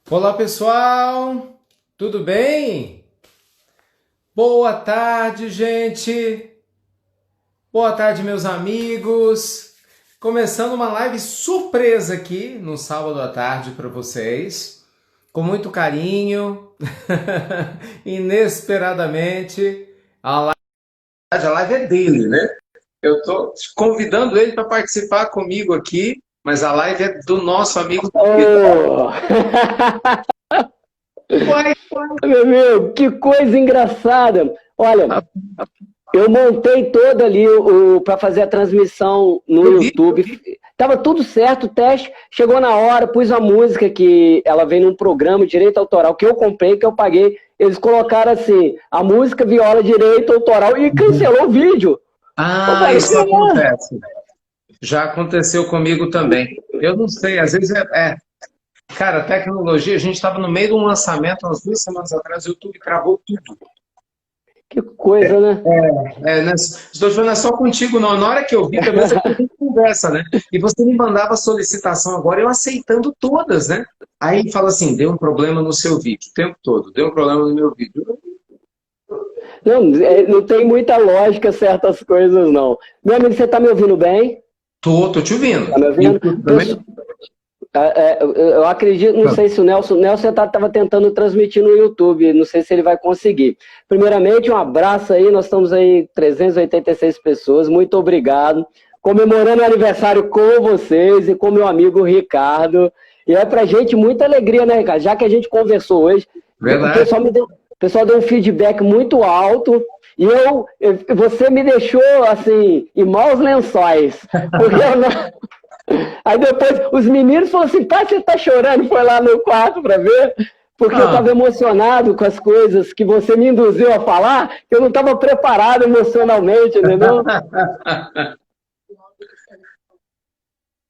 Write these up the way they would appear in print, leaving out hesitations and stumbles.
Olá pessoal, tudo bem? Boa tarde, gente. Boa tarde, meus amigos. Começando uma live surpresa aqui no sábado à tarde para vocês, com muito carinho, inesperadamente. A live é dele, né? Eu tô convidando ele para participar comigo aqui, mas a live é do nosso amigo. Oh! Uai, Meu amigo, que coisa engraçada. Olha, eu montei todo ali para fazer a transmissão no eu vi. YouTube. Tava tudo certo, o teste. Chegou na hora, pus a música que ela vem num programa direito autoral que eu comprei, que eu paguei. Eles colocaram assim, a música viola direito autoral e cancelou o vídeo. Eu Ah, falei, isso acontece. Já aconteceu comigo também. Eu não sei, às vezes cara, tecnologia, a gente estava no meio de um lançamento, umas 2 semanas atrás, o YouTube travou tudo. que coisa, né? Estou falando, é só contigo, não. Na hora que eu vi, pelo menos a gente conversa, né? E você me mandava solicitação agora, eu aceitando todas, né? Aí fala assim, deu um problema no seu vídeo, o tempo todo, deu um problema no meu vídeo. Não, não tem muita lógica certas coisas, não. Meu amigo, você tá me ouvindo bem? Tô te ouvindo. Tá me E ouvindo? tu também? Eu acredito, não sei se o Nelson estava tentando transmitir no YouTube, não sei se ele vai conseguir. Primeiramente, um abraço aí, nós estamos aí 386 pessoas, muito obrigado. Comemorando o aniversário com vocês e com meu amigo Ricardo. E é pra gente muita alegria, né, Ricardo? Já que a gente conversou hoje, o Verdade. pessoal deu um feedback muito alto. E você me deixou assim, em maus lençóis. Porque eu não. Aí depois os meninos falaram assim, pai, você tá chorando? Foi lá no quarto para ver, porque eu estava emocionado com as coisas que você me induziu a falar, que eu não estava preparado emocionalmente, entendeu?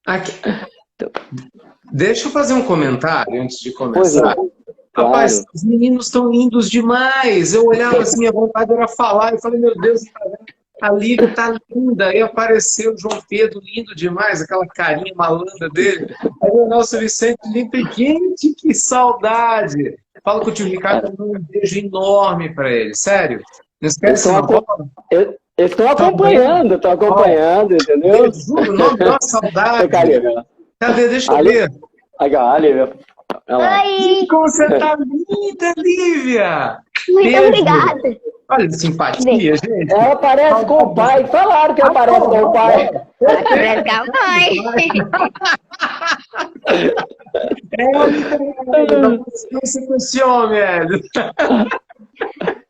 Aqui, deixa eu fazer um comentário antes de Pois começar. não, Rapaz, claro. os meninos estão lindos demais. Eu olhava assim, minha vontade era falar. Eu falei, meu Deus, a Lívia tá linda. Aí apareceu o João Pedro, lindo demais, aquela carinha malandra dele. Aí o Nelson Vicente, lindo. Gente, que saudade. Fala com o tio Ricardo, eu dou um beijo enorme para ele. Sério. Não Eles esquece, não. Também. estão Ó, acompanhando, entendeu? beijo, juro, não, deu uma Fica saudade. ali, Cadê? Deixa eu ali, ver. ali, olha lá. Gente, Oi, como você tá linda, Lívia! muito Beijo! obrigada. Olha que simpatia, gente! Ela parece com o pai, falaram que ela parece com o pai. Parece com a mãe. Não paciência com esse homem, velho!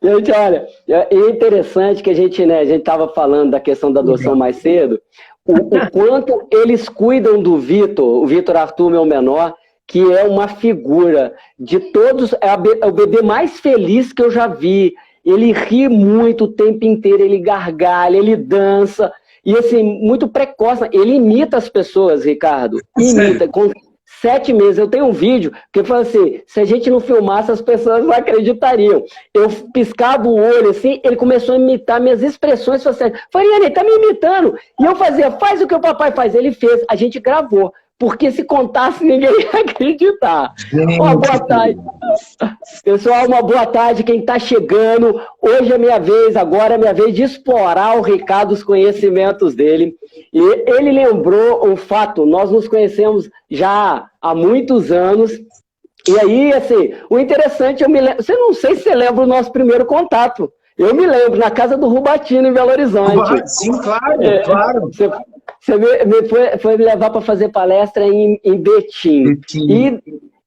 Gente, olha, é interessante que a gente, né, a gente estava falando da questão da adoção mais cedo, o quanto eles cuidam do Vitor, o Vitor Arthur, meu menor, que é uma figura de todos, é o bebê mais feliz que eu já vi. Ele ri muito o tempo inteiro, ele gargalha, ele dança, e assim, muito precoce. Ele imita as pessoas, Ricardo, imita. Com 7 meses, eu tenho um vídeo que fala assim, se a gente não filmasse, as pessoas não acreditariam. Eu piscava o olho assim, ele começou a imitar minhas expressões faciais. Falei, ele tá me imitando. E eu fazia, faz o que o papai faz. Ele fez, a gente gravou. Porque se contasse, ninguém ia acreditar. Uma boa tarde. Pessoal, uma boa tarde. Quem está chegando, hoje é minha vez, agora é minha vez de explorar o Ricardo, os conhecimentos dele. E ele lembrou um fato, nós nos conhecemos já há muitos anos. E aí, assim, o interessante, eu me lembro, você não sei se você lembra o nosso primeiro contato. Eu me lembro, na casa do Rubatino, em Belo Horizonte. Sim, claro, claro. Você foi me levar para fazer palestra em Betim. E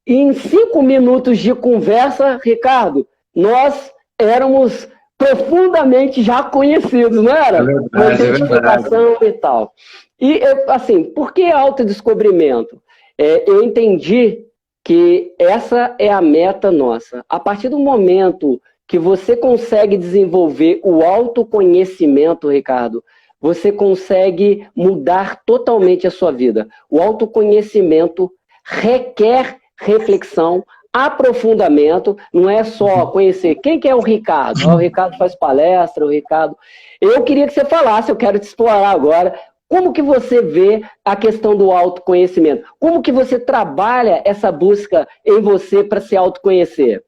em 5 minutos de conversa, Ricardo, nós éramos profundamente já conhecidos, não era? Uma identificação e tal. E, assim, por que autodescobrimento? Eu entendi que essa é a meta nossa. A partir do momento que você consegue desenvolver o autoconhecimento, Ricardo, você consegue mudar totalmente a sua vida. O autoconhecimento requer reflexão, aprofundamento, não é só conhecer quem que é o Ricardo. O Ricardo faz palestra, o Ricardo... Eu queria que você falasse, eu quero te explorar agora, Como que você vê a questão do autoconhecimento? Como que você trabalha essa busca em você para se autoconhecer?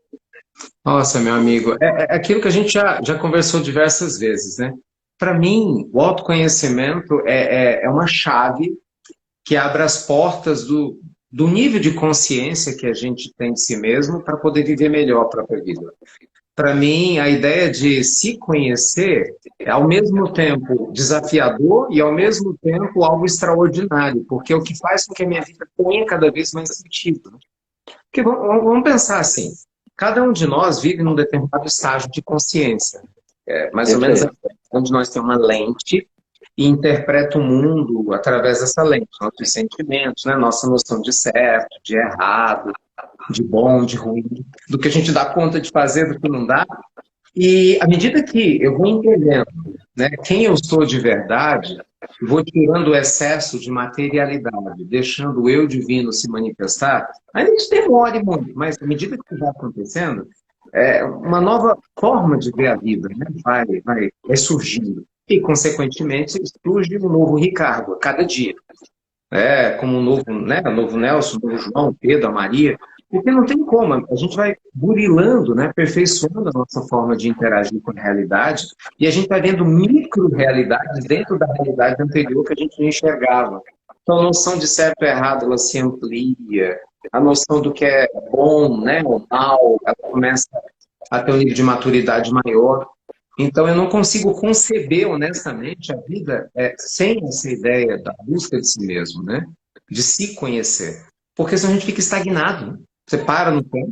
Nossa, meu amigo, é aquilo que a gente já conversou diversas vezes, né? Para mim, o autoconhecimento é uma chave que abre as portas do nível de consciência que a gente tem de si mesmo para poder viver melhor a própria vida. Para mim, a ideia de se conhecer é ao mesmo tempo desafiador e ao mesmo tempo algo extraordinário, porque é o que faz com que a minha vida tenha cada vez mais sentido. Porque vamos pensar assim, cada um de nós vive num determinado estágio de consciência, mais ou menos onde nós temos uma lente e interpreta o mundo através dessa lente, nossos sentimentos, né? Nossa noção de certo, de errado, de bom, de ruim, do que a gente dá conta de fazer, do que não dá. E à medida que eu vou entendendo, né, quem eu sou de verdade, vou tirando o excesso de materialidade, deixando o eu divino se manifestar, ainda que isso demore muito, mas à medida que vai acontecendo, uma nova forma de ver a vida, né, vai surgindo. E, consequentemente, surge um novo Ricardo a cada dia. Como um novo, né, um novo Nelson, um novo João, Pedro, a Maria. Porque não tem como, a gente vai burilando, né, aperfeiçoando a nossa forma de interagir com a realidade, e a gente vai vendo micro-realidades dentro da realidade anterior que a gente não enxergava. Então, a noção de certo e errado, ela se amplia, a noção do que é bom, né, ou mal, ela começa a ter um nível de maturidade maior. Então, eu não consigo conceber, honestamente, a vida sem essa ideia da busca de si mesmo, né? De se conhecer. Porque senão a gente fica estagnado. Você para no tempo,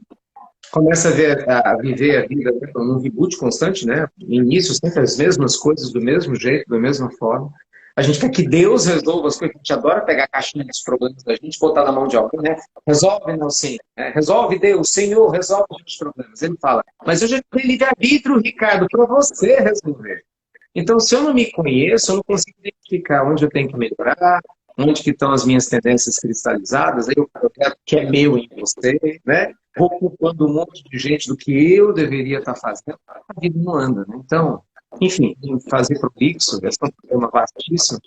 começa a viver a vida num reboot constante, né? No início, sempre as mesmas coisas, do mesmo jeito, da mesma forma. A gente quer que Deus resolva as coisas. A gente adora pegar a caixinha dos problemas da gente, botar na mão de alguém, né? Resolve, Nelson. Resolve, Deus. Senhor, resolve os problemas. Ele fala, mas eu já tenho livre-arbítrio, Ricardo, para você resolver. Então, se eu não me conheço, eu não consigo identificar onde eu tenho que melhorar, onde que estão as minhas tendências cristalizadas, aí eu quero que é meu em você, né? Vou culpando um monte de gente do que eu deveria estar fazendo, a vida não anda, né? Então, enfim, fazer prolixo, esse é um problema vastíssimo,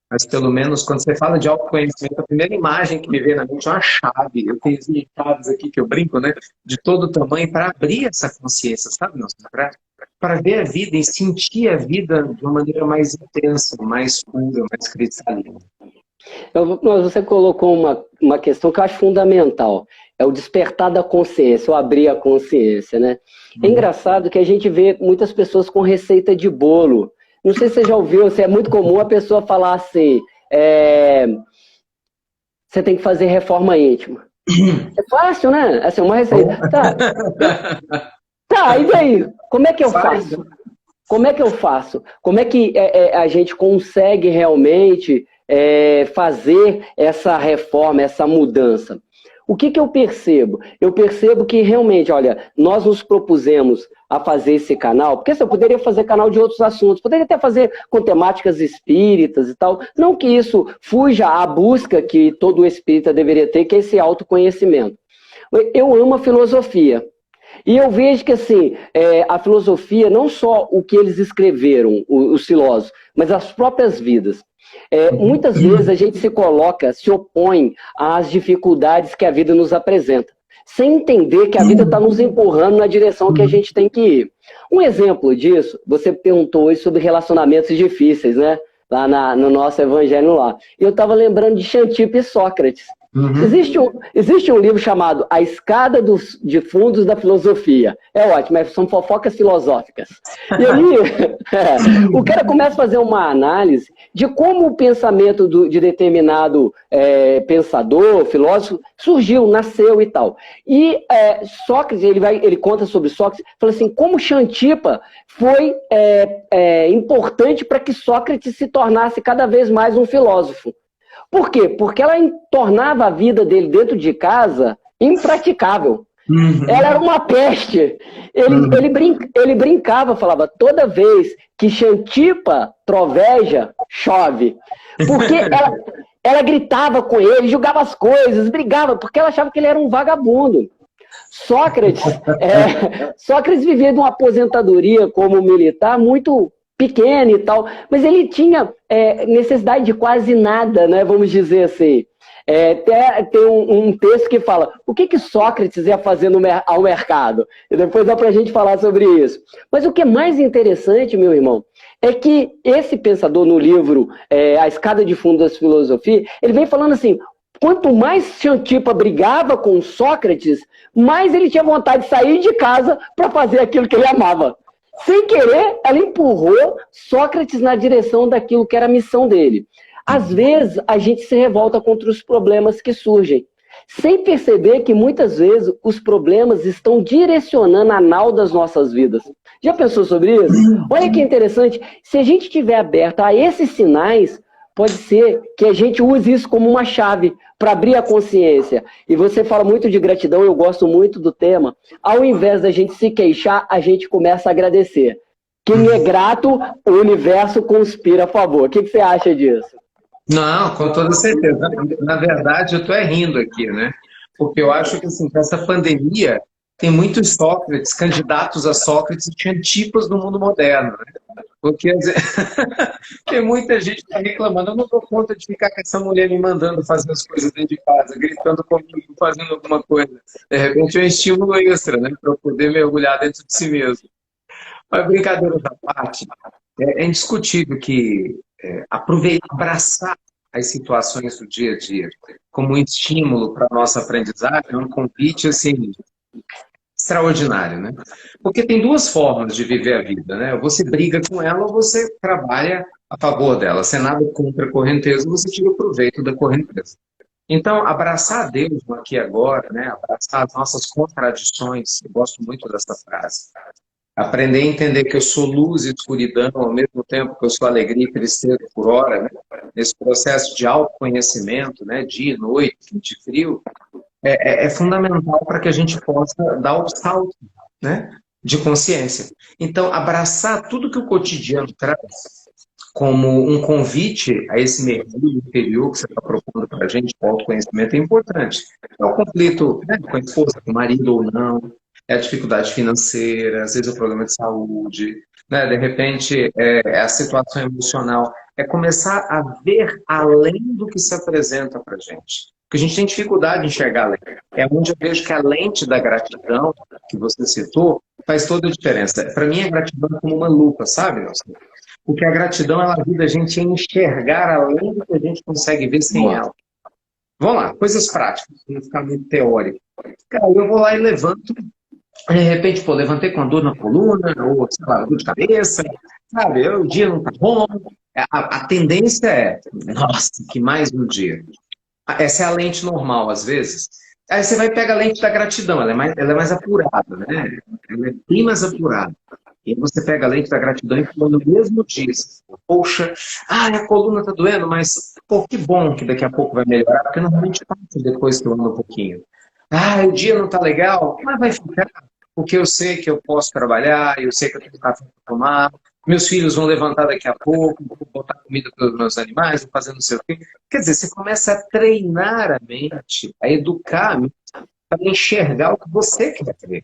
mas pelo menos quando você fala de autoconhecimento, a primeira imagem que me vem na mente é uma chave. Eu tenho as chaves aqui que eu brinco, né? De todo tamanho, para abrir essa consciência, sabe, Nelson? Para ver a vida e sentir a vida de uma maneira mais intensa, mais pura, mais cristalina. Você colocou uma questão que eu acho fundamental, é o despertar da consciência, o abrir a consciência, né? É engraçado que a gente vê muitas pessoas com receita de bolo. Não sei se você já ouviu, se é muito comum a pessoa falar assim, você tem que fazer reforma íntima. É fácil, né? Assim, uma receita. Tá, e daí? Como é que eu faço? Como é que eu faço? Como é que a gente consegue realmente fazer essa reforma, essa mudança? O que eu percebo? Eu percebo que realmente, olha, nós nos propusemos a fazer esse canal, porque eu poderia fazer canal de outros assuntos, poderia até fazer com temáticas espíritas e tal, não que isso fuja à busca que todo espírita deveria ter, que é esse autoconhecimento. Eu amo a filosofia. E eu vejo que assim, a filosofia, não só o que eles escreveram, os filósofos, mas as próprias vidas. Muitas vezes a gente se opõe às dificuldades que a vida nos apresenta, sem entender que a vida está nos empurrando na direção que a gente tem que ir. Um exemplo disso, você perguntou hoje sobre relacionamentos difíceis, né? Lá no nosso evangelho lá. E eu estava lembrando de Xantippe e Sócrates. Existe um livro chamado A Escada de Fundos da Filosofia. É ótimo, são fofocas filosóficas. E aí, o cara começa a fazer uma análise de como o pensamento de determinado pensador, filósofo, surgiu, nasceu e tal. E Sócrates, ele conta sobre Sócrates, fala assim, como Xantippe foi importante para que Sócrates se tornasse cada vez mais um filósofo. Por quê? Porque ela tornava a vida dele dentro de casa impraticável. Ela era uma peste. Ele brincava, falava, toda vez que Xantippe troveja, chove. Porque ela gritava com ele, jogava as coisas, brigava, porque ela achava que ele era um vagabundo. Sócrates vivia de uma aposentadoria como militar muito pequeno e tal, mas ele tinha necessidade de quase nada, né? Vamos dizer assim. Tem um texto que fala o que Sócrates ia fazer ao mercado. E depois dá para a gente falar sobre isso. Mas o que é mais interessante, meu irmão, é que esse pensador no livro A Escada de Fundo das Filosofias, ele vem falando assim, quanto mais Xantipa brigava com Sócrates, mais ele tinha vontade de sair de casa para fazer aquilo que ele amava. Sem querer, ela empurrou Sócrates na direção daquilo que era a missão dele. Às vezes, a gente se revolta contra os problemas que surgem, sem perceber que muitas vezes os problemas estão direcionando a nau das nossas vidas. Já pensou sobre isso? Olha que interessante, se a gente estiver aberto a esses sinais, pode ser que a gente use isso como uma chave para abrir a consciência. E você fala muito de gratidão, eu gosto muito do tema. Ao invés da gente se queixar, a gente começa a agradecer. Quem é grato, o universo conspira a favor. O que você acha disso? Não, com toda certeza. Na verdade, eu estou rindo aqui, né? Porque eu acho que assim, essa pandemia tem muitos Sócrates, candidatos a Sócrates e Xantipas no mundo moderno, né? Porque tem muita gente que está reclamando, eu não dou conta de ficar com essa mulher me mandando fazer as coisas dentro de casa, gritando comigo, fazendo alguma coisa. De repente é um estímulo extra, né? Para eu poder mergulhar dentro de si mesmo. Mas brincadeiras à parte, é indiscutível que abraçar as situações do dia a dia como um estímulo para a nossa aprendizagem é um convite assim, extraordinário, né? Porque tem duas formas de viver a vida, né? Ou você briga com ela ou você trabalha a favor dela. Você nada contra a correnteza, você tira o proveito da correnteza. Então, abraçar Deus no aqui e agora, né? Abraçar as nossas contradições, eu gosto muito dessa frase. Aprender a entender que eu sou luz e escuridão, ao mesmo tempo que eu sou alegria e tristeza por hora, né? Nesse processo de autoconhecimento, né? Dia e noite, quente e frio, é fundamental para que a gente possa dar o salto, né? De consciência. Então, abraçar tudo que o cotidiano traz como um convite a esse mergulho interior que você está propondo para a gente, o autoconhecimento é importante. É o conflito, né, com a esposa, com o marido ou não, é a dificuldade financeira, às vezes é o problema de saúde, né? De repente é a situação emocional. É começar a ver além do que se apresenta para a gente. Porque a gente tem dificuldade de enxergar além. É onde eu vejo que a lente da gratidão, que você citou, faz toda a diferença. Para mim, a gratidão é como uma lupa, sabe, Nelson? Porque a gratidão, ela ajuda a gente a enxergar além do que a gente consegue ver sem ela. Vamos lá, coisas práticas, não ficar muito teórico. Cara, eu vou lá e levanto, de repente, pô, levantei com a dor na coluna, ou, sei lá, dor de cabeça, sabe? O dia não tá bom. A tendência é, nossa, que mais um dia. Essa é a lente normal, às vezes. Aí você vai pegar a lente da gratidão, ela é mais apurada, né? Ela é bem mais apurada. E aí você pega a lente da gratidão e fala no mesmo dia, poxa, a coluna tá doendo, mas, pô, que bom que daqui a pouco vai melhorar, porque normalmente passa depois que eu ando um pouquinho. O dia não tá legal, mas vai ficar, porque eu sei que eu posso trabalhar, eu sei que eu tenho café para tomar, meus filhos vão levantar daqui a pouco, vou botar comida para os meus animais, vou fazer não sei o quê. Quer dizer, você começa a treinar a mente, a educar a mente, para enxergar o que você quer ver.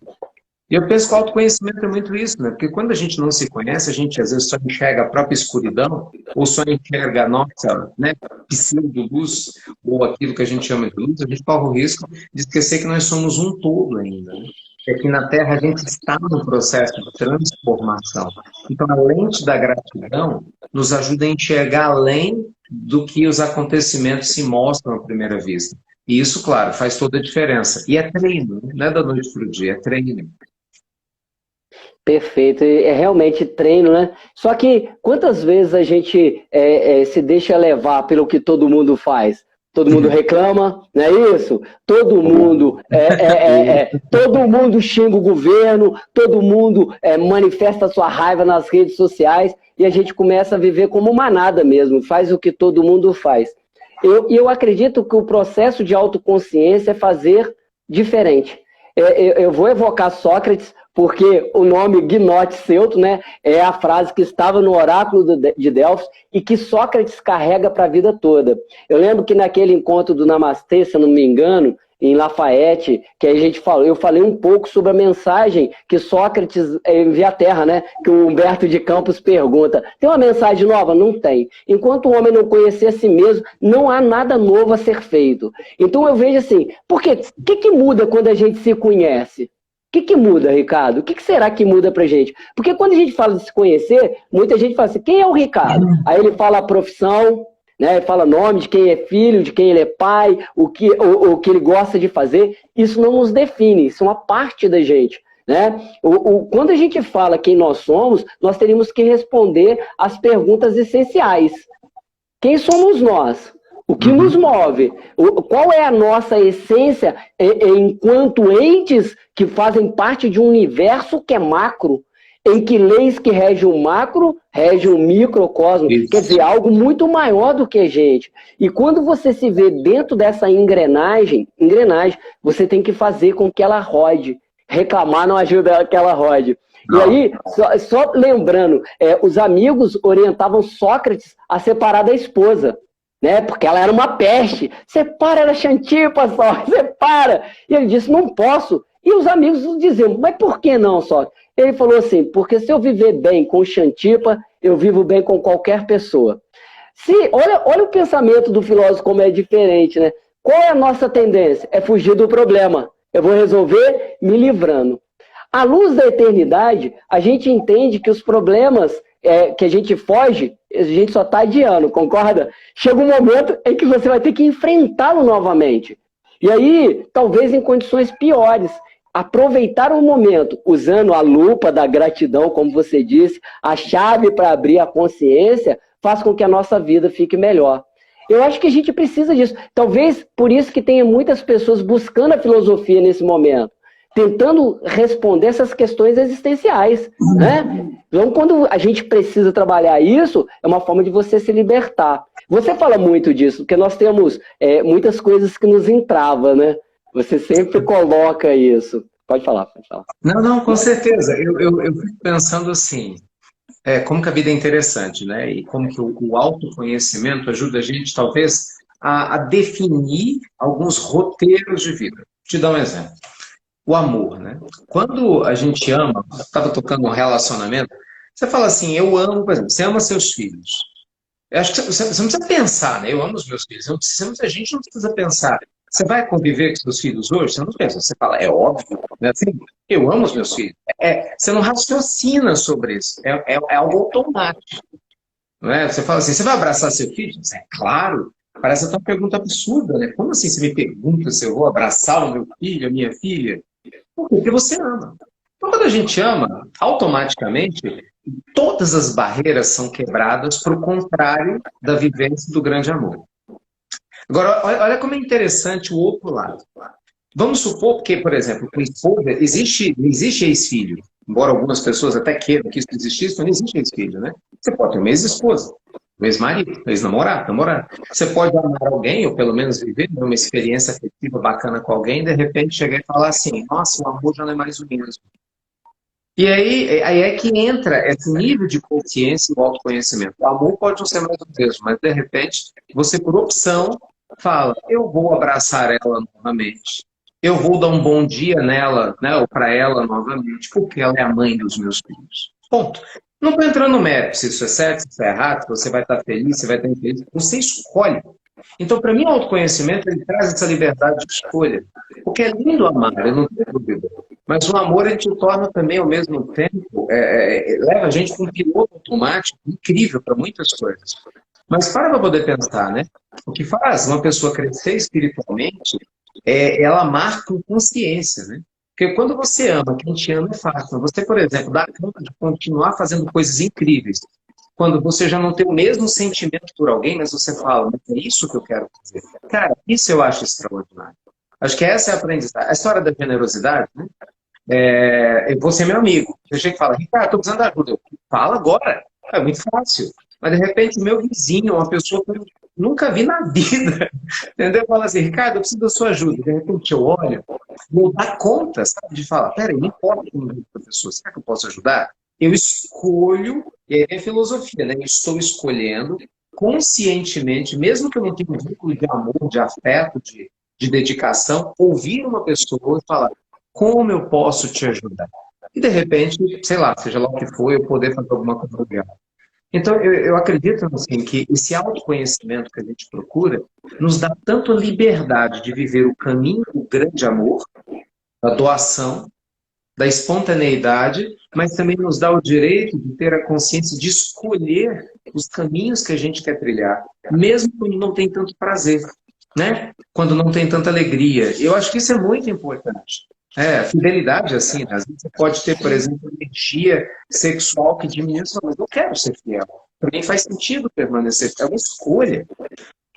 E eu penso que o autoconhecimento é muito isso, né? Porque quando a gente não se conhece, a gente às vezes só enxerga a própria escuridão, ou só enxerga a nossa, né, pseudo-luz, ou aquilo que a gente chama de luz, a gente corre o risco de esquecer que nós somos um todo ainda, né? Aqui na Terra a gente está no processo de transformação. Então a lente da gratidão nos ajuda a enxergar além do que os acontecimentos se mostram à primeira vista. E isso, claro, faz toda a diferença. E é treino, não é da noite para o dia, é treino. Perfeito, é realmente treino, né? Só que quantas vezes a gente se deixa levar pelo que todo mundo faz? Todo mundo reclama, não é isso? Todo mundo xinga o governo, todo mundo manifesta sua raiva nas redes sociais e a gente começa a viver como manada mesmo, faz o que todo mundo faz. Eu acredito que o processo de autoconsciência é fazer diferente. Eu vou evocar Sócrates, porque o nome Gnoteceuto, né, é a frase que estava no oráculo de Delfos e que Sócrates carrega para a vida toda. Eu lembro que naquele encontro do Namastê, se eu não me engano, em Lafayette, que a gente falou, eu falei um pouco sobre a mensagem que Sócrates envia à Terra, né? Que o Humberto de Campos pergunta. Tem uma mensagem nova? Não tem. Enquanto o homem não conhecer a si mesmo, não há nada novo a ser feito. Então eu vejo assim, porque o que muda quando a gente se conhece? O que muda, Ricardo? O que será que muda pra gente? Porque quando a gente fala de se conhecer, muita gente fala assim, quem é o Ricardo? Aí ele fala a profissão, né? Ele fala nome de quem é filho, de quem ele é pai, o que ele gosta de fazer. Isso não nos define, isso é uma parte da gente. Né? Quando a gente fala quem nós somos, nós teríamos que responder às perguntas essenciais. Quem somos nós? O que nos move? Qual é a nossa essência enquanto entes que fazem parte de um universo que é macro, em que leis que regem o macro, regem o microcosmo, quer dizer, algo muito maior do que a gente. E quando você se vê dentro dessa engrenagem, você tem que fazer com que ela rode. Reclamar não ajuda que ela rode. Não. E aí, só lembrando, os amigos orientavam Sócrates a separar da esposa. Né? Porque ela era uma peste. Separa ela, Xantipa, só, separa. E ele disse, não posso. E os amigos diziam, mas por que não, só? Ele falou assim, porque se eu viver bem com Xantipa, eu vivo bem com qualquer pessoa. Olha o pensamento do filósofo como é diferente, né? Qual é a nossa tendência? É fugir do problema. Eu vou resolver me livrando. À luz da eternidade, a gente entende que os problemas que a gente foge, a gente só está adiando, concorda? Chega um momento em que você vai ter que enfrentá-lo novamente. E aí, talvez em condições piores. Aproveitar o momento, usando a lupa da gratidão, como você disse, a chave para abrir a consciência, faz com que a nossa vida fique melhor. Eu acho que a gente precisa disso. Talvez por isso que tenha muitas pessoas buscando a filosofia nesse momento, tentando responder essas questões existenciais, né? Então, quando a gente precisa trabalhar isso, é uma forma de você se libertar. Você fala muito disso, porque nós temos muitas coisas que nos entravam, né? Você sempre coloca isso. Pode falar, pode falar. Não, com certeza. Eu fico pensando assim, como que a vida é interessante, né? E como que o autoconhecimento ajuda a gente, talvez, a definir alguns roteiros de vida. Vou te dar um exemplo. O amor, né? Quando a gente ama, estava tocando um relacionamento, você fala assim, eu amo, por exemplo, você ama seus filhos. Eu acho que você não precisa pensar, né? Eu amo os meus filhos. A gente não precisa pensar. Você vai conviver com seus filhos hoje? Você não pensa, você fala, é óbvio, né? Assim, eu amo os meus filhos. Você não raciocina sobre isso. É algo automático. Não é? Você fala assim, você vai abraçar seu filho? É claro. Parece até uma pergunta absurda, né? Como assim você me pergunta se eu vou abraçar o meu filho, a minha filha? Porque você ama. Então, quando a gente ama, automaticamente, todas as barreiras são quebradas para o contrário da vivência do grande amor. Agora, olha como é interessante o outro lado. Vamos supor que, por exemplo, com esposa, não existe ex-filho. Embora algumas pessoas até queiram que isso existisse, mas não existe ex-filho, né? Você pode ter uma ex-esposa, um ex-marido, um ex-namorado, namorada. Você pode amar alguém, ou pelo menos viver uma experiência afetiva bacana com alguém, e de repente chegar e falar assim, nossa, o amor já não é mais o mesmo. E aí é que entra esse nível de consciência e autoconhecimento. O amor pode não ser mais o mesmo, mas de repente, você por opção, fala, eu vou abraçar ela novamente. Eu vou dar um bom dia nela, né, ou para ela novamente, porque ela é a mãe dos meus filhos. Ponto. Não estou entrando no mérito se isso é certo, se isso é errado, se você vai estar feliz, se vai estar infeliz. Você escolhe. Então, para mim, o autoconhecimento ele traz essa liberdade de escolha. Porque é lindo amar, eu não tenho dúvida. Mas o amor ele te torna também, ao mesmo tempo, leva a gente para um piloto automático incrível para muitas coisas. Mas para poder pensar, né? O que faz uma pessoa crescer espiritualmente é ela amar com consciência, né? Porque quando você ama, quem te ama é fácil. Você, por exemplo, dá conta de continuar fazendo coisas incríveis. Quando você já não tem o mesmo sentimento por alguém, mas você fala, é isso que eu quero fazer. Cara, isso eu acho extraordinário. Acho que essa é a aprendizagem. A história da generosidade, né? Você é meu amigo. Você chega e fala, Ricardo, estou precisando de ajuda. Eu falo agora. É muito fácil. Mas, de repente, o meu vizinho, uma pessoa que eu nunca vi na vida, entendeu? Fala assim, Ricardo, eu preciso da sua ajuda. De repente, eu olho, vou dar conta, sabe? De falar, peraí, não importa como é a pessoa, será que eu posso ajudar? Eu escolho, e aí é filosofia, né? Eu estou escolhendo conscientemente, mesmo que eu não tenha um vínculo de amor, de afeto, de dedicação, ouvir uma pessoa e falar, como eu posso te ajudar? E de repente, sei lá, seja lá o que for, eu poder fazer alguma coisa legal. Então, eu acredito assim, que esse autoconhecimento que a gente procura nos dá tanto a liberdade de viver o caminho do grande amor, da doação, da espontaneidade, mas também nos dá o direito de ter a consciência de escolher os caminhos que a gente quer trilhar, mesmo quando não tem tanto prazer, né? Quando não tem tanta alegria. Eu acho que isso é muito importante. A fidelidade, assim, né? Às vezes você pode ter, por exemplo, energia sexual que diminui, mas eu quero ser fiel. Para mim faz sentido permanecer fiel, é uma escolha.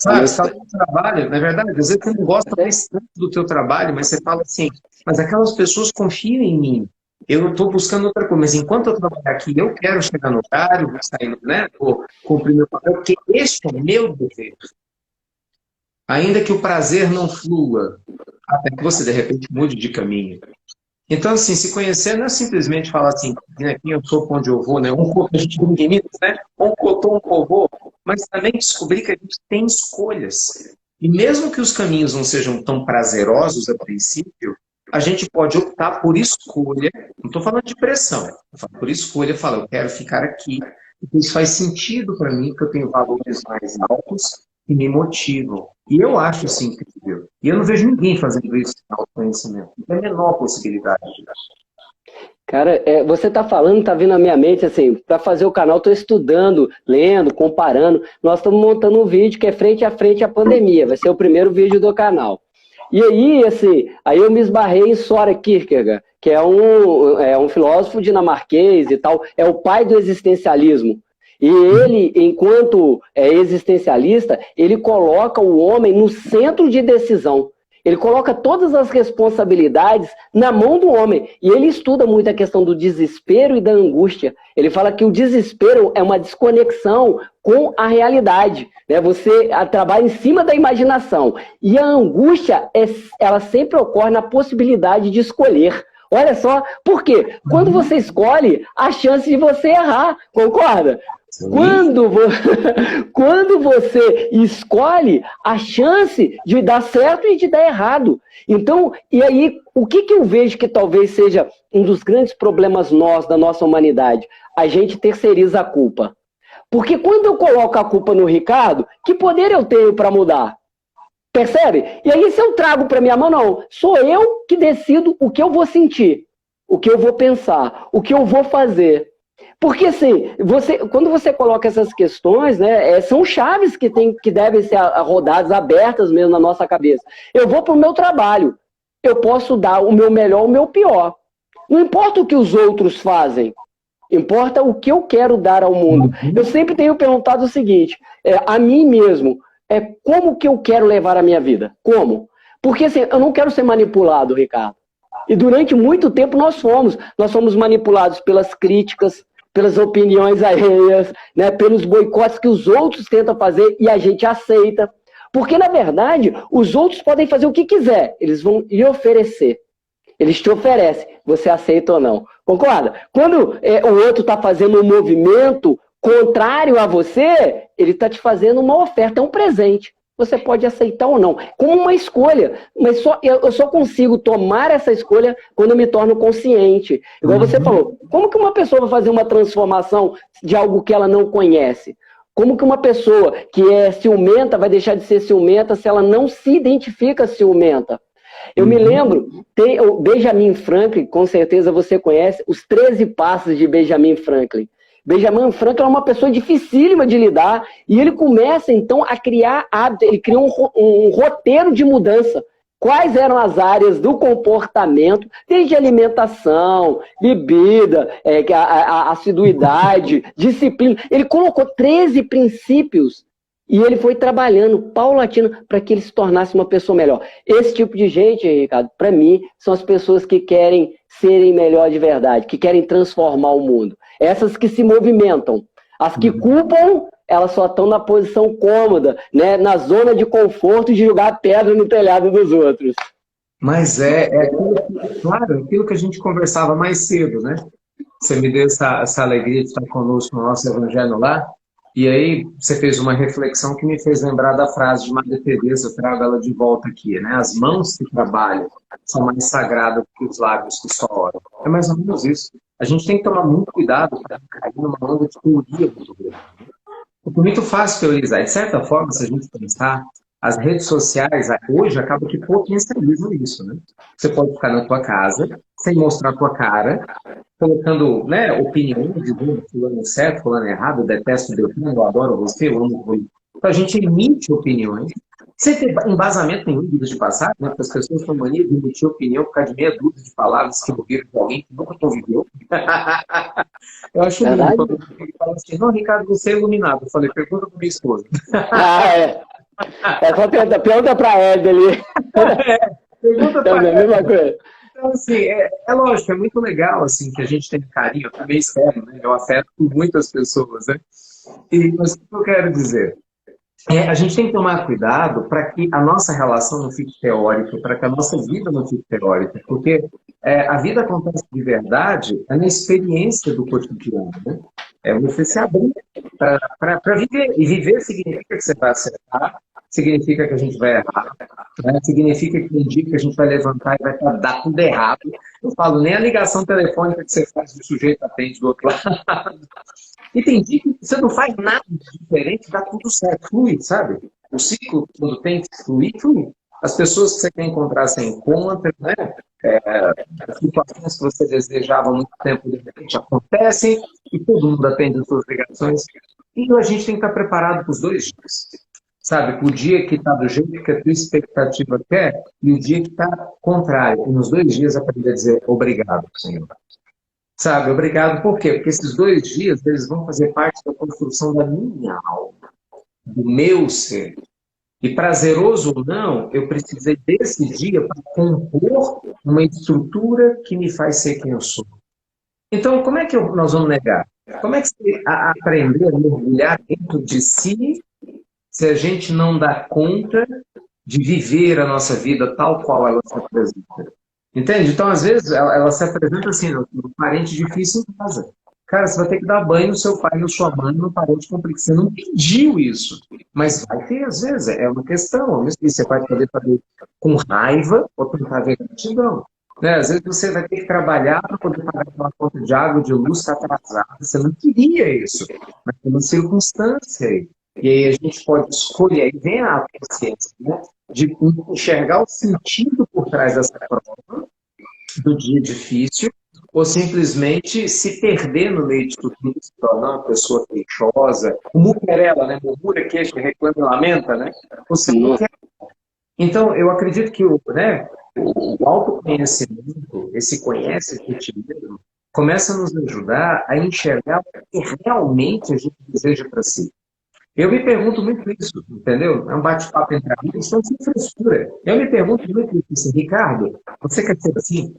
Sabe, você está no trabalho, na verdade, às vezes você não gosta mais tanto do teu trabalho, mas você fala assim, mas aquelas pessoas confiam em mim. Eu estou buscando outra coisa, mas enquanto eu trabalhar aqui, eu quero chegar no horário, vou sair, né, vou cumprir meu papel, porque este é o meu dever. Ainda que o prazer não flua, até que você, de repente, mude de caminho. Então, assim, se conhecer não é simplesmente falar assim, né, quem eu sou, pra onde eu vou, né? A gente brinca em Minas, né? Um cotô, um covô, mas também descobrir que a gente tem escolhas. E mesmo que os caminhos não sejam tão prazerosos a princípio, a gente pode optar por escolha, não estou falando de pressão, eu falo por escolha, falar, eu quero ficar aqui, porque isso faz sentido para mim, porque eu tenho valores mais altos que me motivam. E eu acho isso incrível. E eu não vejo ninguém fazendo isso no autoconhecimento. Não tem a menor possibilidade disso. Cara, você tá falando, tá vindo na minha mente, assim, para fazer o canal, tô estudando, lendo, comparando. Nós estamos montando um vídeo que é frente a frente à pandemia. Vai ser o primeiro vídeo do canal. E aí, assim, aí eu me esbarrei em Søren Kierkegaard, que é um filósofo dinamarquês e tal, é o pai do existencialismo. E ele, enquanto existencialista, ele coloca o homem no centro de decisão. Ele coloca todas as responsabilidades na mão do homem. E ele estuda muito a questão do desespero e da angústia. Ele fala que o desespero é uma desconexão com a realidade, né? Você trabalha em cima da imaginação. E a angústia, ela sempre ocorre na possibilidade de escolher. Olha só, por quê? Quando você escolhe, a chance de você errar, concorda? Quando você escolhe, a chance de dar certo e de dar errado. Então, e aí, o que eu vejo que talvez seja um dos grandes problemas da nossa humanidade? A gente terceiriza a culpa. Porque quando eu coloco a culpa no Ricardo, que poder eu tenho para mudar? Percebe? E aí, se eu trago para minha mão, não. Sou eu que decido o que eu vou sentir, o que eu vou pensar, o que eu vou fazer. Porque, assim, quando você coloca essas questões, né, são chaves que devem ser rodadas, abertas mesmo na nossa cabeça. Eu vou para o meu trabalho. Eu posso dar o meu melhor, o meu pior. Não importa o que os outros fazem. Importa o que eu quero dar ao mundo. Eu sempre tenho perguntado o seguinte, a mim mesmo, como que eu quero levar a minha vida? Como? Porque, assim, eu não quero ser manipulado, Ricardo. E durante muito tempo nós fomos manipulados pelas críticas, pelas opiniões alheias, né, pelos boicotes que os outros tentam fazer e a gente aceita. Porque, na verdade, os outros podem fazer o que quiser, eles vão lhe oferecer. Eles te oferecem, você aceita ou não. Concorda? Quando o outro está fazendo um movimento contrário a você, ele está te fazendo uma oferta, é um presente. Você pode aceitar ou não, como uma escolha. Mas eu só consigo tomar essa escolha quando eu me torno consciente. Igual você falou, como que uma pessoa vai fazer uma transformação de algo que ela não conhece? Como que uma pessoa que é ciumenta vai deixar de ser ciumenta se ela não se identifica ciumenta? Eu me lembro, tem o Benjamin Franklin, com certeza você conhece, os 13 passos de Benjamin Franklin. Benjamin Franklin é uma pessoa dificílima de lidar e ele começa, então, a criar hábitos, ele cria um roteiro de mudança. Quais eram as áreas do comportamento, desde alimentação, bebida, a assiduidade, disciplina. Ele colocou 13 princípios e ele foi trabalhando paulatino para que ele se tornasse uma pessoa melhor. Esse tipo de gente, Ricardo, para mim, são as pessoas que querem serem melhor de verdade, que querem transformar o mundo. Essas que se movimentam. As que culpam, elas só estão na posição cômoda, né? Na zona de conforto de jogar pedra no telhado dos outros. Mas claro, aquilo que a gente conversava mais cedo, né? Você me deu essa alegria de estar conosco no nosso Evangelho lá. E aí você fez uma reflexão que me fez lembrar da frase de Madre Teresa, eu trago ela de volta aqui, né? As mãos que trabalham são mais sagradas que os lábios que só oram. É mais ou menos isso. A gente tem que tomar muito cuidado para não cair numa onda de teoria muito grande. Porque é muito fácil teorizar. De certa forma, se a gente pensar, as redes sociais hoje acabam que potencializam isso, né? Você pode ficar na tua casa, sem mostrar a tua cara, colocando, né, opiniões, dizendo fulano é certo, fulano é errado, eu detesto Delfim, eu adoro você, eu amo você. Então a gente emite opiniões, sem ter embasamento nenhum, diga de passagem, né? Porque as pessoas têm mania de emitir opinião por causa de meia dúzia de palavras que ouviram de alguém que nunca conviveu. Eu acho lindo Verdade? quando ele fala assim, não, Ricardo, você é iluminado. Eu falei, pergunta para minha esposa. É. É só pergunta pra Ed ali. Pergunta para Também, mesma coisa. Então, assim, é lógico, é muito legal, assim, que a gente tem carinho, eu também espero, né? Eu afeto por muitas pessoas, né? Mas o que eu quero dizer? A gente tem que tomar cuidado para que a nossa relação não fique teórica, para que a nossa vida não fique teórica, porque a vida acontece de verdade na experiência do cotidiano, né? É você se abrir para viver. E viver significa que você vai acertar, significa que a gente vai errar, né? Significa que um dia que a gente vai levantar e vai dar tudo errado. Eu falo, nem a ligação telefônica que você faz do sujeito atende do outro lado. E tem dia que você não faz nada de diferente, dá tudo certo, flui, sabe? O ciclo, quando tem que fluir, flui. As pessoas que você quer encontrar, você encontra, né? As situações que você desejava há muito tempo, de repente, acontecem, e todo mundo atende as suas ligações. E a gente tem que estar preparado para os 2 dias. Sabe? O dia que está do jeito que a tua expectativa quer, e o dia que está contrário. E nos 2 dias aprender a dizer obrigado, Senhor. Sabe, obrigado. Por quê? Porque esses 2 dias, eles vão fazer parte da construção da minha alma, do meu ser. E prazeroso ou não, eu precisei desse dia para compor uma estrutura que me faz ser quem eu sou. Então, como é que nós vamos negar? Como é que você aprender a mergulhar dentro de si se a gente não dá conta de viver a nossa vida tal qual ela se apresenta? Entende? Então, às vezes, ela se apresenta assim, no parente difícil em casa. Cara, você vai ter que dar banho no seu pai, na sua mãe, no parente complicado. Você não pediu isso. Mas vai ter, às vezes, é uma questão. Você vai poder fazer com raiva ou tentar ver gratidão. Né? Às vezes você vai ter que trabalhar para poder pagar aquela conta de água, de luz, que está atrasada. Você não queria isso. Mas tem uma circunstância aí. E aí a gente pode escolher, aí vem a consciência, né? De enxergar o sentido por trás dessa prova, do dia difícil, ou simplesmente se perder no meio de tudo isso, se tornar uma pessoa queixosa, o muquerela, né? Murmura, queixa, reclama e lamenta, né? Você não quer. Então, eu acredito que o autoconhecimento, esse conhece-te mesmo, começa a nos ajudar a enxergar o que realmente a gente deseja para si. Eu me pergunto muito isso, entendeu? É um bate-papo entre amigos, estão sem frescura. Eu me pergunto muito isso, assim, Ricardo, você quer ser assim?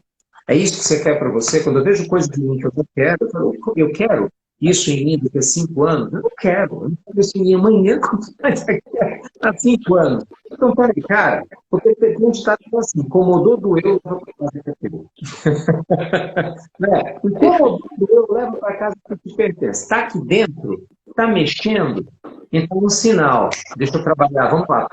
É isso que você quer para você? Quando eu vejo coisas de mim que eu não quero, eu quero isso em mim daqui a 5 anos? Eu não quero isso em mim amanhã, há 5 anos. Então, peraí, cara, porque tem um ditado que é assim, incomodou, doeu, não fazer aquilo. Né? Incomodou, doeu, leva para casa que te pertence. Está aqui dentro, está mexendo, então um sinal. Deixa eu trabalhar, vamos lá,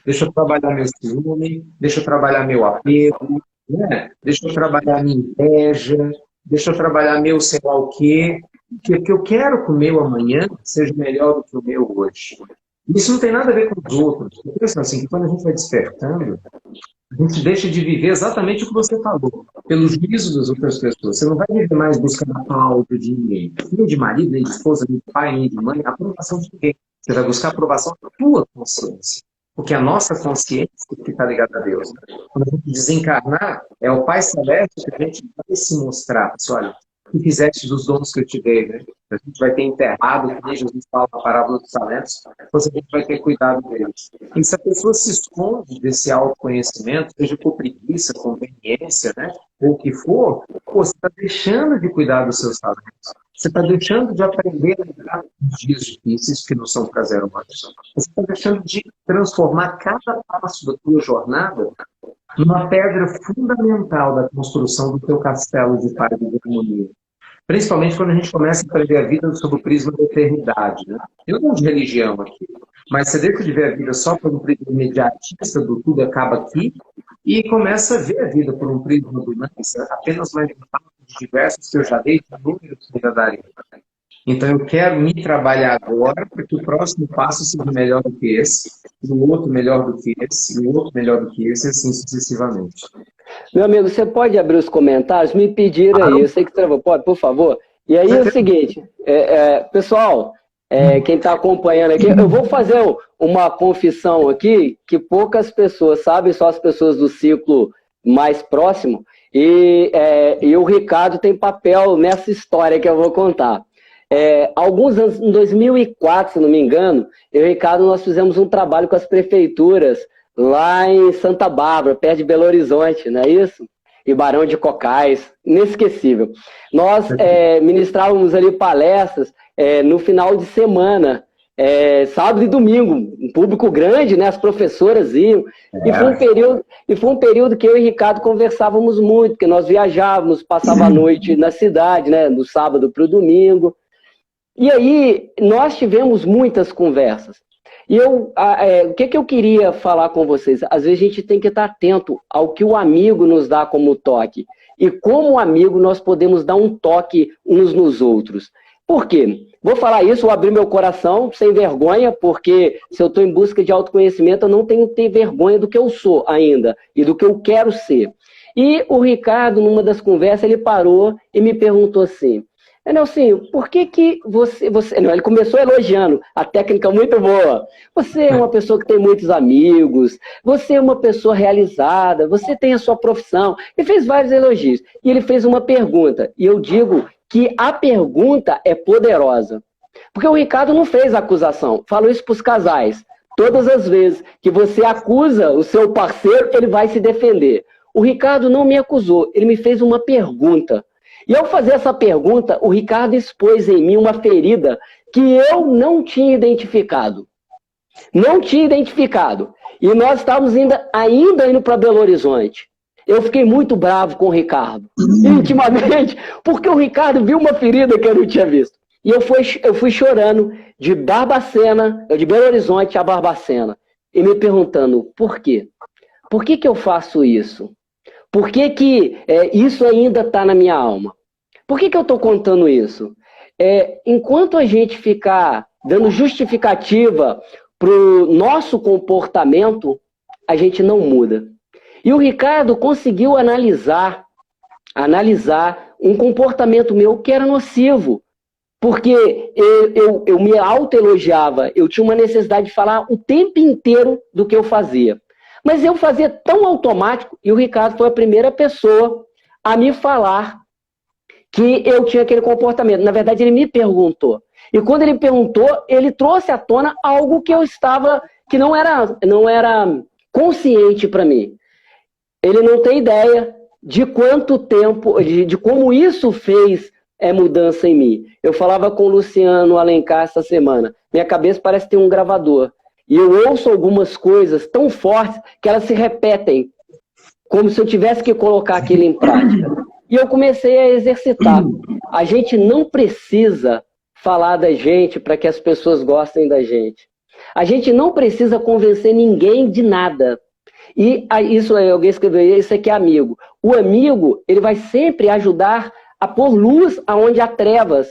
deixa eu trabalhar meu ciúme, deixa eu trabalhar meu apego, né? Deixa eu trabalhar minha inveja, deixa eu trabalhar meu sei lá o quê, porque eu quero que o meu amanhã seja melhor do que o meu hoje. Isso não tem nada a ver com os outros. Eu penso assim, que quando a gente vai despertando, a gente deixa de viver exatamente o que você falou, pelo juízo das outras pessoas. Você não vai viver mais buscando a aplauso de ninguém, nem de marido, nem de esposa, nem de pai, nem de mãe, a aprovação de ninguém. Você vai buscar a aprovação da tua consciência. Porque a nossa consciência que está ligada a Deus. Quando a gente desencarnar, é o Pai Celeste que a gente vai se mostrar. Olha, o que fizeste dos dons que eu te dei, né? A gente vai ter enterrado, que nem Jesus fala na parábola dos talentos, você vai ter cuidado deles. E se a pessoa se esconde desse autoconhecimento, seja por preguiça, conveniência, né? Ou o que for, você está deixando de cuidar dos seus talentos. Você está deixando de aprender a lidar com os dias difíceis, que não são prazerosos. Você está deixando de transformar cada passo da tua jornada numa pedra fundamental da construção do teu castelo de paz e de harmonia. Principalmente quando a gente começa a prever a vida sob o prisma da eternidade, né? Eu não de religião aqui, mas você deixa de ver a vida só por um prisma imediatista do tudo acaba aqui e começa a ver a vida por um prisma do não, isso é apenas mais um passo de diversos que eu já dei, de números que eu já darei. Então eu quero me trabalhar agora para que o próximo passo seja melhor do que esse, e o outro melhor do que esse, e o outro melhor do que esse, e assim sucessivamente. Meu amigo, você pode abrir os comentários? Me pediram aí, eu sei que travou, pode, por favor. E aí é o seguinte, pessoal, quem está acompanhando aqui, eu vou fazer uma confissão aqui que poucas pessoas sabem, só as pessoas do ciclo mais próximo, e o Ricardo tem papel nessa história que eu vou contar. Alguns anos, em 2004, se não me engano, eu e o Ricardo, nós fizemos um trabalho com as prefeituras lá em Santa Bárbara, perto de Belo Horizonte, não é isso? E Barão de Cocais, inesquecível. Nós ministrávamos ali palestras no final de semana, sábado e domingo, um público grande, né? As professoras iam. E foi um período que eu e o Ricardo conversávamos muito, porque nós viajávamos, passava a noite na cidade, né? Do sábado para o domingo. E aí, nós tivemos muitas conversas. E o que eu queria falar com vocês? Às vezes a gente tem que estar atento ao que o amigo nos dá como toque. E como amigo nós podemos dar um toque uns nos outros. Por quê? Vou falar isso, vou abrir meu coração, sem vergonha, porque se eu estou em busca de autoconhecimento, eu não tenho que ter vergonha do que eu sou ainda e do que eu quero ser. E o Ricardo, numa das conversas, ele parou e me perguntou assim, Nelsinho, por que você... Não, ele começou elogiando, a técnica muito boa. Você é uma pessoa que tem muitos amigos, você é uma pessoa realizada, você tem a sua profissão. Ele fez vários elogios. E ele fez uma pergunta. E eu digo que a pergunta é poderosa. Porque o Ricardo não fez acusação. Falou isso para os casais. Todas as vezes que você acusa o seu parceiro, ele vai se defender. O Ricardo não me acusou, ele me fez uma pergunta. E ao fazer essa pergunta, o Ricardo expôs em mim uma ferida que eu não tinha identificado. Não tinha identificado. E nós estávamos ainda indo para Belo Horizonte. Eu fiquei muito bravo com o Ricardo, intimamente, porque o Ricardo viu uma ferida que eu não tinha visto. E eu fui chorando de Barbacena, de Belo Horizonte a Barbacena, e me perguntando, por quê? Por que eu faço isso? Por que isso ainda está na minha alma? Por que eu estou contando isso? Enquanto a gente ficar dando justificativa para o nosso comportamento, a gente não muda. E o Ricardo conseguiu analisar um comportamento meu que era nocivo. Porque eu me autoelogiava, eu tinha uma necessidade de falar o tempo inteiro do que eu fazia. Mas eu fazia tão automático, e o Ricardo foi a primeira pessoa a me falar que eu tinha aquele comportamento. Na verdade, ele me perguntou. E quando ele perguntou, ele trouxe à tona algo que que não era consciente para mim. Ele não tem ideia de quanto tempo, de como isso fez mudança em mim. Eu falava com o Luciano Alencar essa semana. Minha cabeça parece ter um gravador. E eu ouço algumas coisas tão fortes que elas se repetem, como se eu tivesse que colocar aquilo em prática. E eu comecei a exercitar. A gente não precisa falar da gente para que as pessoas gostem da gente. A gente não precisa convencer ninguém de nada. E isso alguém escreveu, isso aqui é amigo. O amigo, ele vai sempre ajudar a pôr luz aonde há trevas.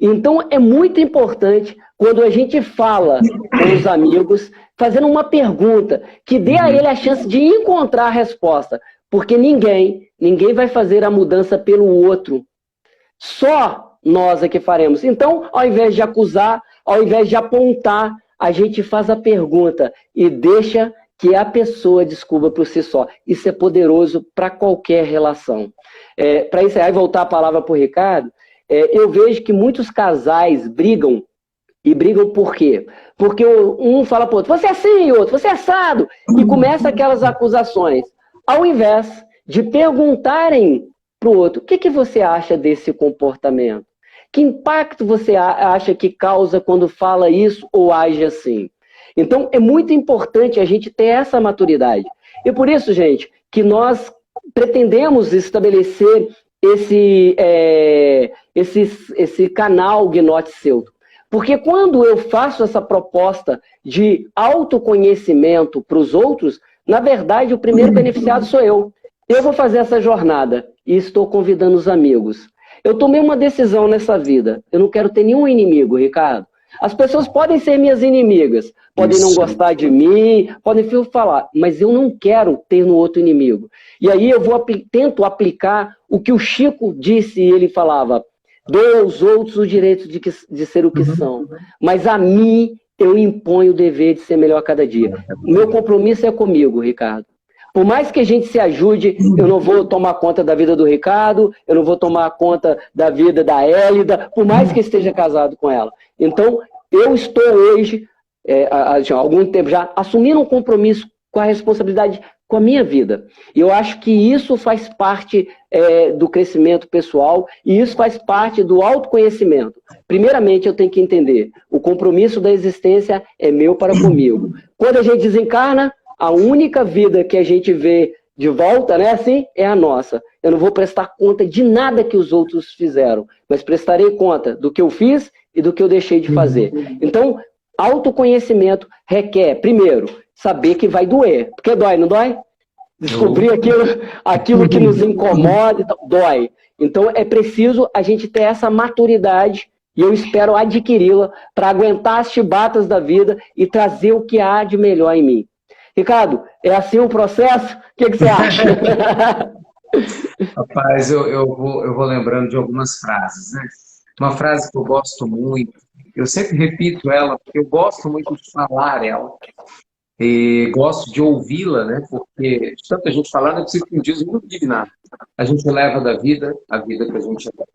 Então, é muito importante, quando a gente fala com os amigos, fazendo uma pergunta, que dê a ele a chance de encontrar a resposta. Porque ninguém vai fazer a mudança pelo outro. Só nós é que faremos. Então, ao invés de acusar, ao invés de apontar, a gente faz a pergunta e deixa que a pessoa descubra por si só. Isso é poderoso para qualquer relação. Para encerrar e voltar a palavra para o Ricardo, eu vejo que muitos casais brigam. E brigam por quê? Porque um fala para o outro, você é assim, outro, você é assado. E começa aquelas acusações. Ao invés de perguntarem para o outro, o que você acha desse comportamento? Que impacto você acha que causa quando fala isso ou age assim? Então, é muito importante a gente ter essa maturidade. E por isso, gente, que nós pretendemos estabelecer esse canal gnoticeuto. Porque quando eu faço essa proposta de autoconhecimento para os outros, na verdade, o primeiro beneficiado sou eu. Eu vou fazer essa jornada e estou convidando os amigos. Eu tomei uma decisão nessa vida. Eu não quero ter nenhum inimigo, Ricardo. As pessoas podem ser minhas inimigas, podem não gostar de mim, podem falar, mas eu não quero ter no outro inimigo. E aí eu tento aplicar o que o Chico disse, e ele falava, dou aos outros o direito de ser o que são, mas a mim eu imponho o dever de ser melhor a cada dia. O meu compromisso é comigo, Ricardo. Por mais que a gente se ajude, eu não vou tomar conta da vida do Ricardo, eu não vou tomar conta da vida da Hélida, por mais que esteja casado com ela. Então, eu estou hoje, há algum tempo já, assumindo um compromisso com a responsabilidade com a minha vida. E eu acho que isso faz parte do crescimento pessoal e isso faz parte do autoconhecimento. Primeiramente, eu tenho que entender, o compromisso da existência é meu para comigo. Quando a gente desencarna, a única vida que a gente vê de volta, né, assim, é a nossa. Eu não vou prestar conta de nada que os outros fizeram, mas prestarei conta do que eu fiz e do que eu deixei de fazer. Então, autoconhecimento requer, primeiro, saber que vai doer. Porque dói, não dói? Descobrir aquilo que nos incomoda, dói. Então, é preciso a gente ter essa maturidade e eu espero adquiri-la para aguentar as chibatas da vida e trazer o que há de melhor em mim. Ricardo, é assim o processo? O que você acha? Rapaz, eu vou lembrando de algumas frases, né? Uma frase que eu gosto muito, eu sempre repito ela, porque eu gosto muito de falar ela, e gosto de ouvi-la, né? Porque de tanta gente falando, eu preciso que um dia muito indignado. A gente leva da vida a vida que a gente leva.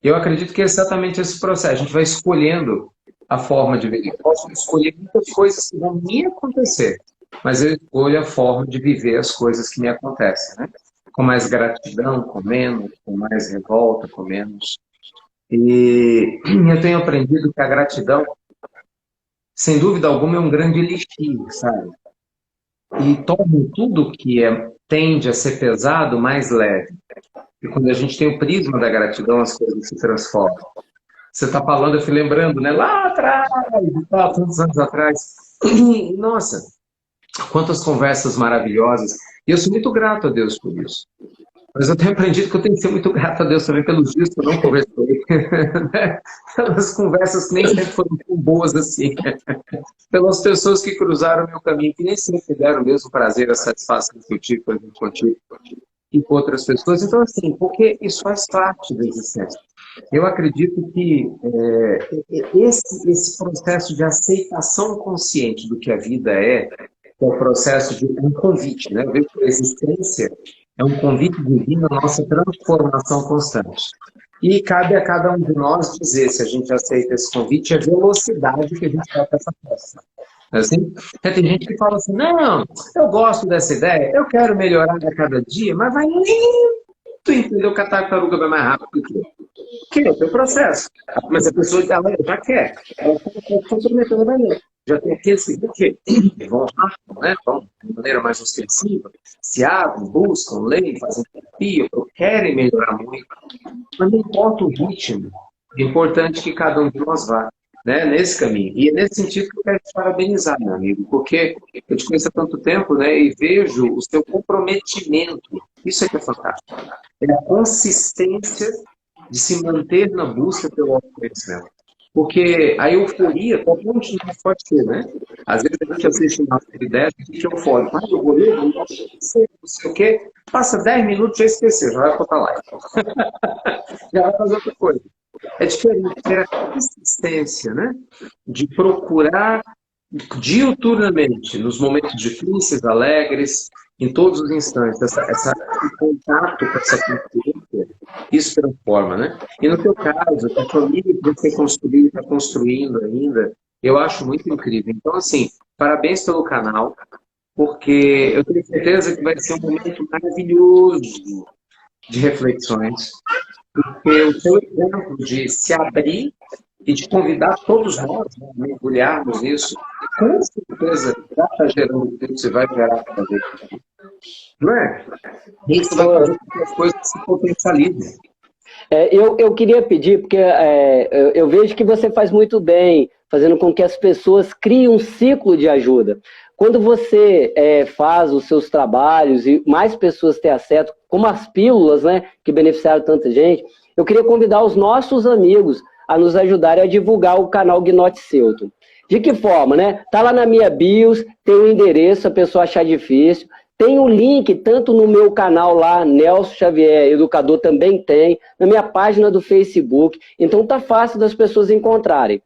Eu acredito que é exatamente esse processo. A gente vai escolhendo a forma de viver. Eu posso escolher muitas coisas que vão me acontecer, mas eu escolho a forma de viver as coisas que me acontecem, né? Com mais gratidão, com menos, com mais revolta, com menos. E eu tenho aprendido que a gratidão, sem dúvida alguma, é um grande elixir, sabe? E torna tudo que tende a ser pesado mais leve. E quando a gente tem o prisma da gratidão, as coisas se transformam. Você está falando, eu fui lembrando, né? Lá atrás, tantos anos atrás. Nossa, quantas conversas maravilhosas. E eu sou muito grato a Deus por isso. Mas eu tenho aprendido que eu tenho que ser muito grato a Deus também pelos dias que eu não conversei. Pelas conversas que nem sempre foram tão boas assim. Pelas pessoas que cruzaram o meu caminho, que nem sempre deram o mesmo prazer, a satisfação que eu tive contigo e com outras pessoas. Então, assim, porque isso faz parte da existência. Eu acredito que esse processo de aceitação consciente do que a vida é o processo de um convite, né? Vejo que a existência é um convite divino à nossa transformação constante. E cabe a cada um de nós dizer se a gente aceita esse convite e a velocidade que a gente vai para essa festa. Assim? Tem gente que fala assim, não, eu gosto dessa ideia, eu quero melhorar a cada dia, mas vai lento, entendeu? Que a tartaruga vai mais rápido que eu. Que é o teu processo. Mas a pessoa ela já quer. Ela está comprometendo a ler. Já tem aqueles que vão rápido, né? Vão de maneira mais ostensiva, se abrem, buscam, leem, fazem terapia, querem melhorar muito. Mas não importa o ritmo. É importante que cada um de nós vá, né, nesse caminho. E é nesse sentido que eu quero te parabenizar, meu amigo, porque eu te conheço há tanto tempo, né, e vejo o seu comprometimento. Isso é que é fantástico. É a consistência de se manter na busca pelo autoconhecimento. Porque a euforia, qualquer um de nós pode ser, né? Às vezes a gente assiste uma atividade e fica eufórico. Mas eu vou ler, não sei o quê. Passa 10 minutos e já esqueceu, já vai botar lá. Já vai fazer outra coisa. É diferente ter a consistência, né? De procurar diuturnamente, nos momentos difíceis, alegres, em todos os instantes, esse contato com essa consciência, isso transforma, né? E no teu caso, a família que você construiu, está construindo ainda, eu acho muito incrível. Então, assim, parabéns pelo canal, porque eu tenho certeza que vai ser um momento maravilhoso de reflexões, porque o seu exemplo de se abrir e de convidar todos nós a mergulharmos nisso, com certeza já está gerando o que você vai gerar cada vez. Não é? Isso vai fazer com que as coisas se potencializem. Eu queria pedir, porque eu vejo que você faz muito bem, fazendo com que as pessoas criem um ciclo de ajuda. Quando você faz os seus trabalhos e mais pessoas têm acesso, como as pílulas, né, que beneficiaram tanta gente, eu queria convidar os nossos amigos a nos ajudarem a divulgar o canal Gnote Ceuton. De que forma, né? Tá lá na minha bios, tem o endereço, a pessoa achar difícil. Tem o link, tanto no meu canal lá, Nelson Xavier Educador, também tem, na minha página do Facebook. Então tá fácil das pessoas encontrarem.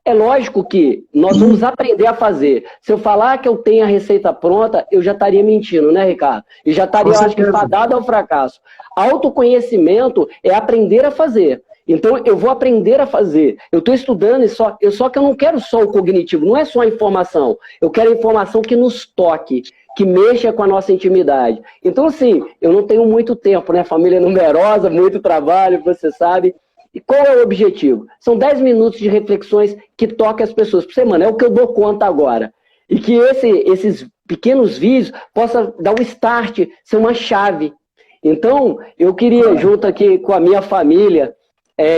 É lógico que nós vamos aprender a fazer. Se eu falar que eu tenho a receita pronta, eu já estaria mentindo, né, Ricardo? E já estaria, eu acho que, fadado ao fracasso. Autoconhecimento é aprender a fazer. Então, eu vou aprender a fazer. Eu estou estudando, só que eu não quero só o cognitivo, não é só a informação. Eu quero a informação que nos toque, que mexa com a nossa intimidade. Então, assim, eu não tenho muito tempo, né? Família numerosa, muito trabalho, você sabe. E qual é o objetivo? São 10 minutos de reflexões que tocam as pessoas por semana. É o que eu dou conta agora. E que esses pequenos vídeos possam dar um start, ser uma chave. Então, eu queria, junto aqui com a minha família,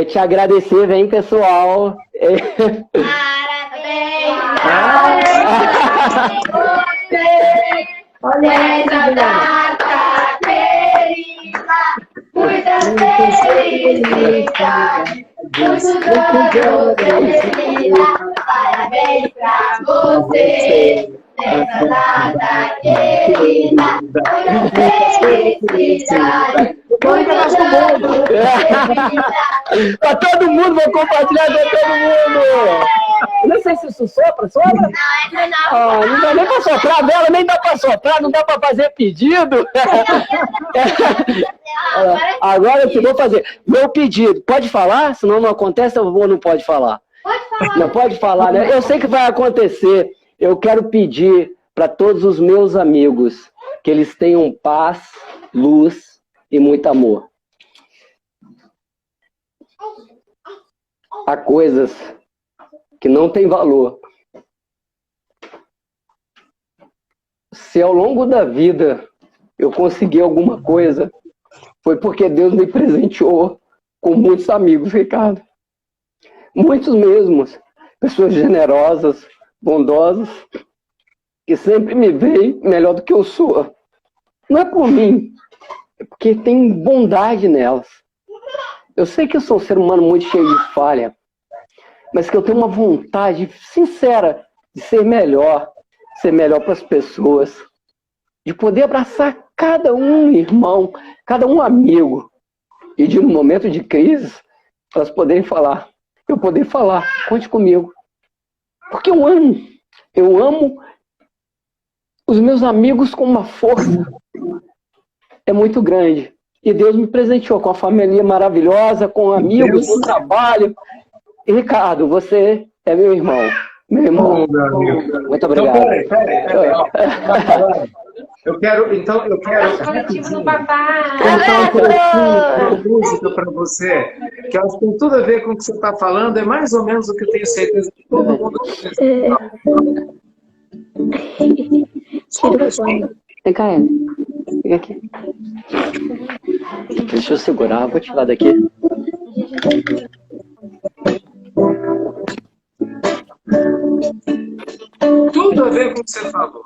te agradecer, vem, pessoal. Nessa data querida, muitas felicidades, muitos anos de vida, parabéns pra você. Nessa data querida, muitas felicidades, muitos anos de vida. Pra todo mundo, vou compartilhar com todo mundo. Eu não sei se isso sopra. Não dá nem pra soprar, a vela nem dá pra soprar, não dá pra fazer pedido. Agora eu vou fazer. Meu pedido, pode falar? Senão não acontece, ou não pode falar? Pode falar. Não pode falar, né? Eu sei que vai acontecer. Eu quero pedir para todos os meus amigos que eles tenham paz, luz e muito amor. Há coisas que não têm valor. Se ao longo da vida eu consegui alguma coisa, foi porque Deus me presenteou com muitos amigos, Ricardo. Muitos mesmos. Pessoas generosas, bondosas, que sempre me veem melhor do que eu sou. Não é por mim, é porque tem bondade nelas. Eu sei que eu sou um ser humano muito cheio de falha, mas que eu tenho uma vontade sincera de ser melhor para as pessoas, de poder abraçar cada um irmão, cada um amigo, e de um momento de crise, elas poderem falar, eu poder falar, conte comigo. Porque eu amo os meus amigos com uma força é muito grande. E Deus me presenteou com a família maravilhosa, com amigos no trabalho. E, Ricardo, você é meu irmão. Meu irmão. Muito obrigado. Então, peraí. Eu quero Coletivo do papai. cantar uma música para você, que eu acho que tem tudo a ver com o que você está falando, é mais ou menos o que eu tenho certeza que todo mundo Vem cá, Ellen. Vem aqui. Deixa eu segurar, vou tirar daqui. Tudo a ver com o que você falou.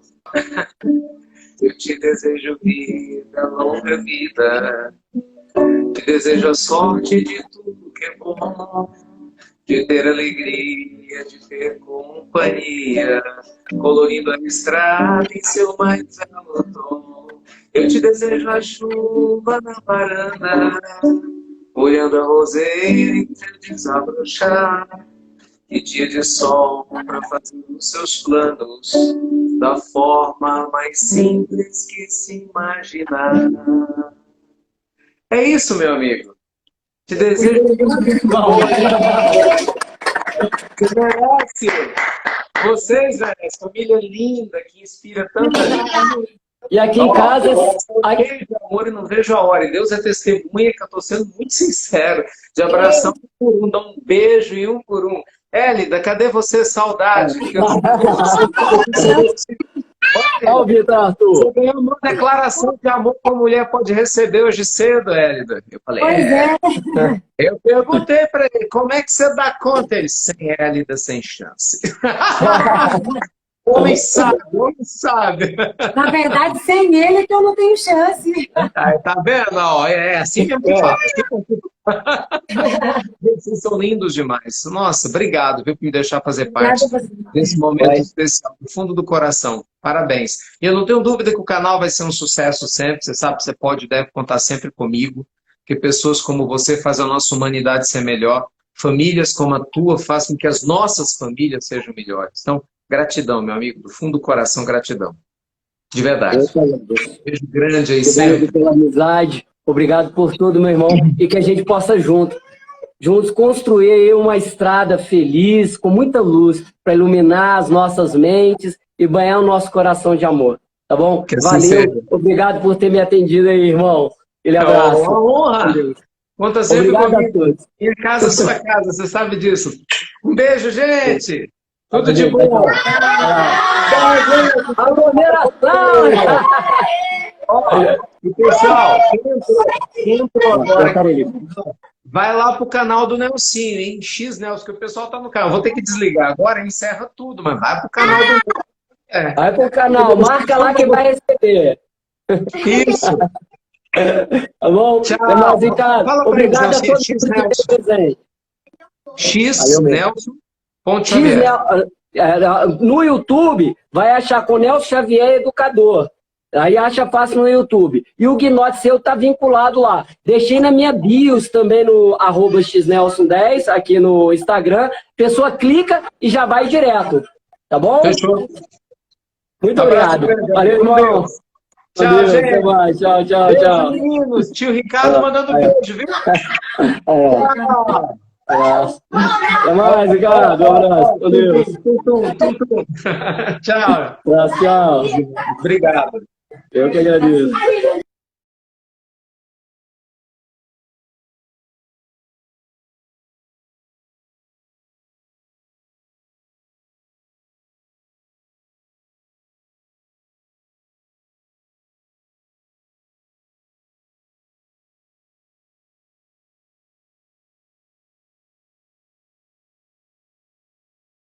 Eu te desejo vida, longa vida. Te desejo a sorte de tudo que é bom. De ter alegria, de ter companhia, colorindo a estrada em seu mais belo tom. Eu te desejo a chuva na varanda, olhando a roseira em seu desabrochar. Que dia de sol para fazer os seus planos da forma mais simples que se imaginar. É isso, meu amigo. Te desejo você merece. Vocês, essa família linda que inspira tanta gente. E aqui em casa... Eu de amor e não vejo a hora. E Deus é testemunha que eu estou sendo muito sincero. De abração um por um, dar um beijo e um por um. Hélida, cadê você? Saudade. Olha o Vitor Arthur. Você ganhou uma declaração de amor que a mulher pode receber hoje cedo, Hélida. Eu falei, Pois é. Eu perguntei para ele, como é que você dá conta? Ele, sem Hélida, sem chance. Homem sabe, homem sabe. Na verdade, sem ele é que eu não tenho chance. Tá vendo? Ó, é assim mesmo que fala. Vocês são lindos demais. Nossa, obrigado, viu, por me deixar fazer parte desse momento especial, do fundo do coração. Parabéns. E eu não tenho dúvida que o canal vai ser um sucesso sempre. Você sabe que você pode e deve contar sempre comigo. Que pessoas como você fazem a nossa humanidade ser melhor. Famílias como a tua fazem com que as nossas famílias sejam melhores. Então, gratidão, meu amigo. Do fundo do coração, gratidão. De verdade. Beijo grande aí, sempre. Obrigado pela amizade. Obrigado por tudo, meu irmão. E que a gente possa juntos construir aí uma estrada feliz, com muita luz, para iluminar as nossas mentes e banhar o nosso coração de amor. Tá bom? Que assim Valeu. seja. Obrigado por ter me atendido aí, irmão. Aquele abraço. Uma honra. Conta sempre Obrigado comigo. a todos. Minha casa, sua casa, você sabe disso. Um beijo, gente. Tudo de bom. Aglomeração! Ó, e pessoal, quem entrou agora, vai lá pro canal do Nelsinho, hein? X Nelson, que o pessoal tá no canal. Vou ter que desligar agora, encerra tudo, mas vai pro canal do Nelson. Vai pro canal, marca lá que vai receber. Isso. Tá bom? Tchau. Até mais, Ricardo. Fala pra Obrigado eles, a todos X que Nelson. estão presentes. X Nelson. Ponto X, Xavier. no YouTube, vai achar com Nelson Xavier Educador. Aí acha fácil no YouTube. E o Gnote seu tá vinculado lá. Deixei na minha bios também no @xnelson10, aqui no Instagram. Pessoa clica e já vai direto. Tá bom? Fechou. Muito Abraço, obrigado. Valeu, irmão. Tchau, Valeu, gente. até mais. Tchau, tchau, Beijo, tchau. meninos. Tio Ricardo mandando beijo, viu? Tchau. Abraço. Até mais, Ricardo. Um abraço. Valeu. Tchau. Abraço, tchau. Obrigado. Eu que agradeço.